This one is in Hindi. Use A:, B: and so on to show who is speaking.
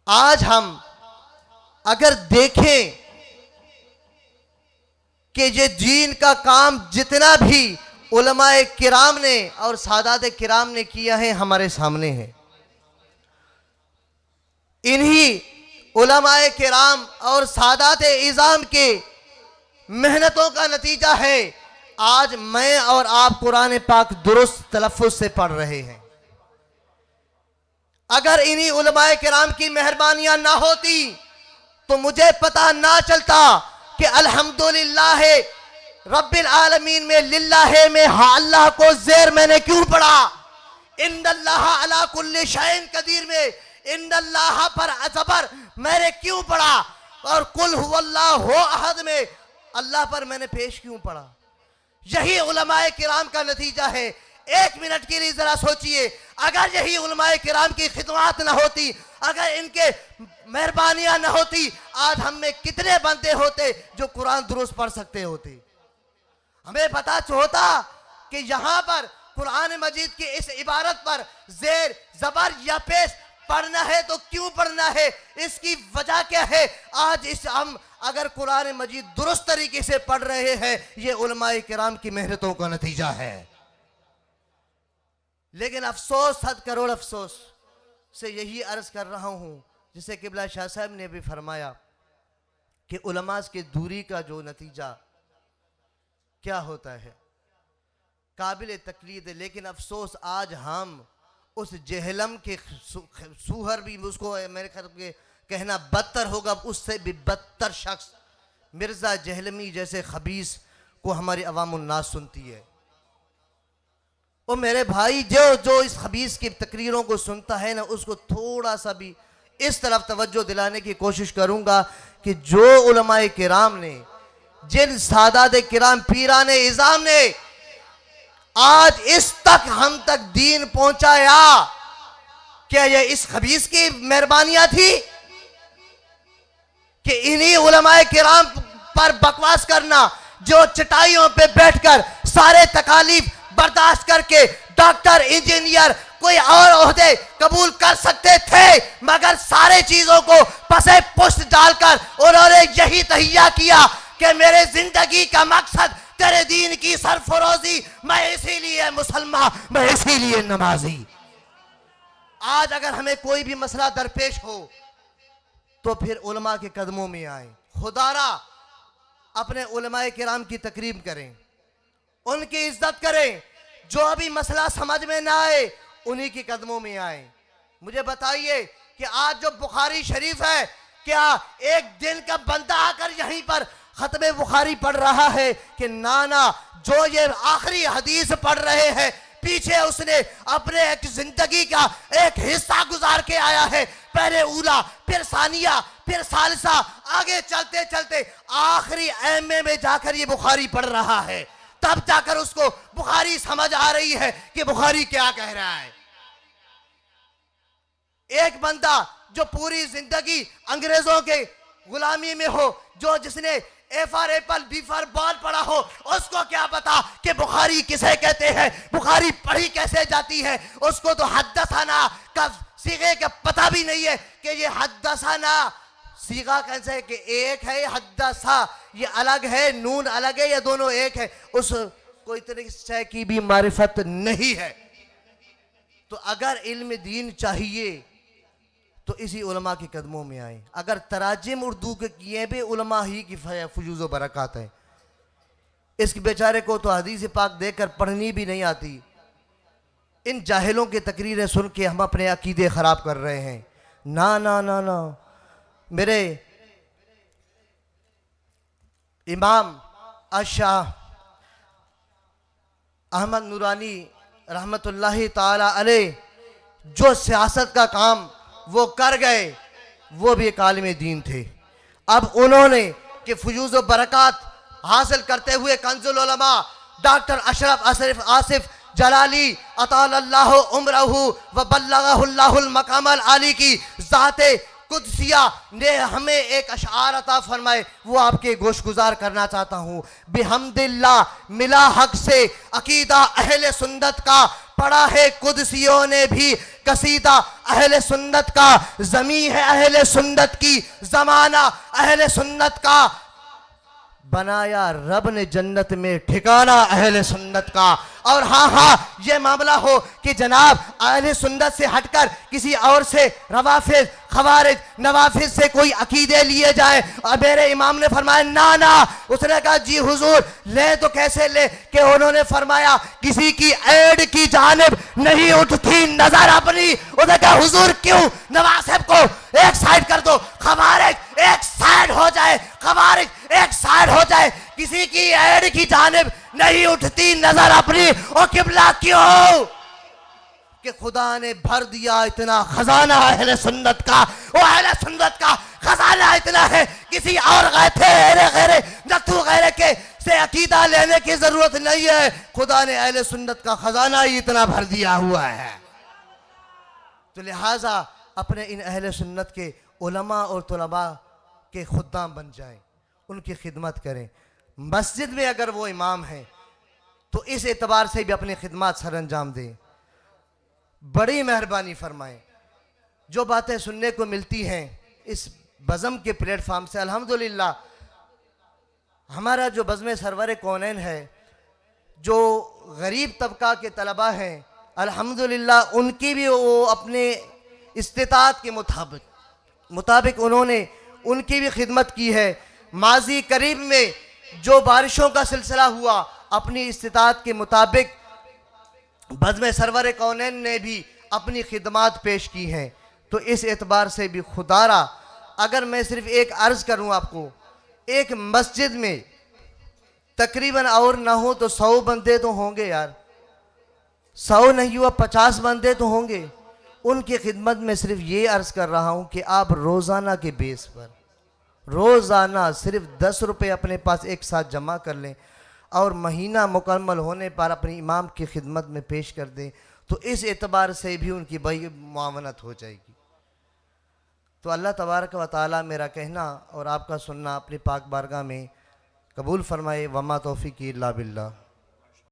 A: आज हम अगर देखें कि ये दीन का काम जितना भी उलमाए किराम ने और सादात किराम ने किया है हमारे सामने है। इन्हीं उलमाए किराम और सादात इज़ाम के मेहनतों का नतीजा है आज मैं और आप कुरान पाक दुरुस्त तलफ़्फ़ुज़ से पढ़ रहे हैं। अगर इन्हीं उलमाए किराम की मेहरबानियां ना होती तो मुझे पता ना चलता कि अल्हम्दुलिल्लाह रब्बिल आलमीन में लिल्लाह में हा अल्लाह को ज़ेर मैंने क्यों पढ़ा, इन्नल्लाह अला कुल्ली शैइन कदीर में इन्नल्लाह पर ज़बर मैंने क्यों पढ़ा, और कुल हुवल्लाहु अहद में अल्लाह पर मैंने पेश क्यों पढ़ा। यही उलमाए किराम का नतीजा है। एक मिनट के लिए जरा सोचिए, अगर यही उलमाए किराम की खिदमत ना होती, अगर इनके मेहरबानियां ना होती, आज हम में कितने बंदे होते जो कुरान दुरुस्त पढ़ सकते होते। हमें पता होता कि यहाँ पर कुरान मजीद की इस इबारत पर जेर जबर या पेश पढ़ना है तो क्यों पढ़ना है, इसकी वजह क्या है। आज इस हम अगर कुरान मजीद दुरुस्त तरीके से पढ़ रहे हैं, ये उलमाए किराम की मेहनतों का नतीजा है। लेकिन अफसोस, 7 करोड़ अफसोस से यही अर्ज कर रहा हूं, जिसे किबला शाह साहब ने भी फरमाया कि उलमा की दूरी का जो नतीजा क्या होता है काबिल तकलीद है। लेकिन अफसोस आज हम उस जहलम के सूहर भी, उसको मेरे ख्याल के कहना बदतर होगा, उससे भी बदतर शख्स मिर्ज़ा जहलमी जैसे खबीस को हमारी अवाम उन्नास सुनती है। और मेरे भाई जो इस खबीस की तकरीरों को सुनता है ना, उसको थोड़ा सा भी इस तरफ तवज्जो दिलाने की कोशिश करूंगा कि जो उलमाए किराम ने, जिन सादात किराम पीरान इज़ाम ने आज इस तक हम तक दीन पहुंचाया, क्या यह इस खबीस की मेहरबानियां थी कि इन्हीं उलमाए किराम पर बकवास करना, जो चटाइयों पे बैठकर सारे तकालीफ बर्दाश्त करके डॉक्टर, इंजीनियर, कोई और ओहदे कबूल कर सकते थे, मगर सारे चीजों को पसे पुष्ट डालकर उन्होंने यही तहिया किया कि मेरे जिंदगी का मकसद तेरे दीन की सरफरोजी, मैं इसीलिए मुसलमान, मैं इसीलिए नमाजी। आज अगर हमें कोई भी मसला दरपेश हो तो फिर उलमा के कदमों में आए, खुदारा अपने उलमाए किराम की तकरीम करें, उनकी इज्जत करें, जो भी मसला समझ में ना आए उन्हीं के कदमों में आए। मुझे बताइए कि आज जो बुखारी शरीफ है, क्या एक दिन का बंदा आकर यहीं पर खत्मे बुखारी पढ़ रहा है कि नाना जो ये आखिरी हदीस पढ़ रहे हैं, पीछे उसने अपने एक जिंदगी का एक हिस्सा गुजार के आया है, पहले उला, फिर सानिया, फिर सालिसा, आगे चलते चलते आखिरी एमए में जाकर ये बुखारी पढ़ रहा है, तब जाकर उसको बुखारी समझ आ रही है कि बुखारी क्या कह रहा है। एक बंदा जो पूरी जिंदगी अंग्रेजों के गुलामी में हो, जो जिसने A for apple, B for ball पढ़ा हो, उसको क्या पता कि बुखारी किसे कहते हैं, बुखारी पढ़ी कैसे जाती है। उसको तो हद्दसाना का सीगे का पता भी नहीं है कि ये हद्दसाना सीगा कैसे है, कि एक है हद्दसा, ये अलग है, नून अलग है, या दोनों एक है, उसको इतनी शय की भी मारिफत नहीं है। तो अगर इल्म दीन चाहिए तो इसी उलमा के कदमों में आए। अगर तराजिम उर्दू के किए भी उलमा ही की फजूज़ व बरक़ात है। इस बेचारे को तो हदीस पाक देखकर पढ़नी भी नहीं आती। इन जाहिलों की तकरीरें सुन के हम अपने अकीदे ख़राब कर रहे हैं। ना ना ना ना, मेरे इमाम अशाह अहमद नूरानी रहमतुल्लाहि ताला अलैह जो सियासत का काम वो कर गए, वो भी एक आलिम दीन थे। अब उन्होंने कि फजूज़ व बरक़ात हासिल करते हुए कंजुल उलमा डॉक्टर अशरफ आसिफ जलाली अतालल्लाहु उम्रहु व बल्लगहुल्लाहुल मकामल आली की ज़ाते कुदसिया ने हमें एक अशआर अता फरमाए, वो आपके गोशगुजार करना चाहता हूँ। बिहम्दिल्लाह मिला हक से अकीदा अहले सुन्नत का पढ़ा है कुदसियों ने भी कसीदा अहले सुन्नत का, ज़मीं है अहले सुन्नत की, ज़माना अहले सुन्नत का, बनाया रब ने जन्नत में ठिकाना अहले सुन्नत का। और हाँ हाँ, ये मामला हो कि जनाब अहले सुन्नत से हटकर किसी और से रवाफिज, खवारिज, नवाफिज से कोई अकीदे लिए जाए, और मेरे इमाम ने फरमाया ना ना। उसने कहा जी हुजूर ले तो कैसे ले, कि उन्होंने फरमाया किसी की एड की जानिब नहीं उठती नजर अपनी। उसने कहा हुजूर क्यों, नवाज साहब को एक साइड कर दो, खवारिज एक साइड हो जाए, खवारिज एक साइड हो जाए, किसी की एड की जानिब नहीं उठती नजर अपनी। और किबला क्यों, कि खुदा ने भर दिया इतना खजाना अहले सुन्नत का, वो अहले सुन्नत का खजाना इतना है किसी और गैरे नथु गैरे के से अकीदा लेने की जरूरत नहीं है। खुदा ने अहले सुन्नत का खजाना ही इतना भर दिया हुआ है। तो लिहाजा अपने इन अहले सुन्नत के उलमा और तुलबा के खुद्दाम बन जाएं, उनकी खिदमत करें। मस्जिद में अगर वो इमाम है तो इस एतबार से भी अपनी खिदमत सर अंजाम दें। बड़ी मेहरबानी फरमाएं। जो बातें सुनने को मिलती हैं इस बज़म के प्लेटफार्म से, अल्हम्दुलिल्लाह हमारा जो बज़म सरवर कौनैन है, जो गरीब तबका के तलबा हैं, अल्हम्दुलिल्लाह उनकी भी वो अपने इस्तिताअत के मुताबिक उन्होंने उनकी भी खिदमत की है। माजी करीब में जो बारिशों का सिलसिला हुआ, अपनी इस्तिताअत के मुताबिक बज़्म सरवर कौनैन ने भी अपनी खिदमात पेश की हैं। तो इस एतबार से भी खुदारा, अगर मैं सिर्फ एक अर्ज़ करूं आपको, एक मस्जिद में तकरीबन और ना हो तो 100 बंदे तो होंगे यार, 100 नहीं हुआ 50 बंदे तो होंगे। उनकी खिदमत में सिर्फ ये अर्ज़ कर रहा हूं कि आप रोज़ाना के बेस पर, रोज़ाना सिर्फ 10 रुपये अपने पास एक साथ जमा कर लें और महीना मुकम्मल होने पर अपनी इमाम की खिदमत में पेश कर दें, तो इस एतबार से भी उनकी बड़ी मुआवनत हो जाएगी। तो अल्लाह तबारक व तआला मेरा कहना और आपका सुनना अपनी पाक बारगाह में कबूल फरमाए। वमा तौफीकी इल्ला बिल्लाह।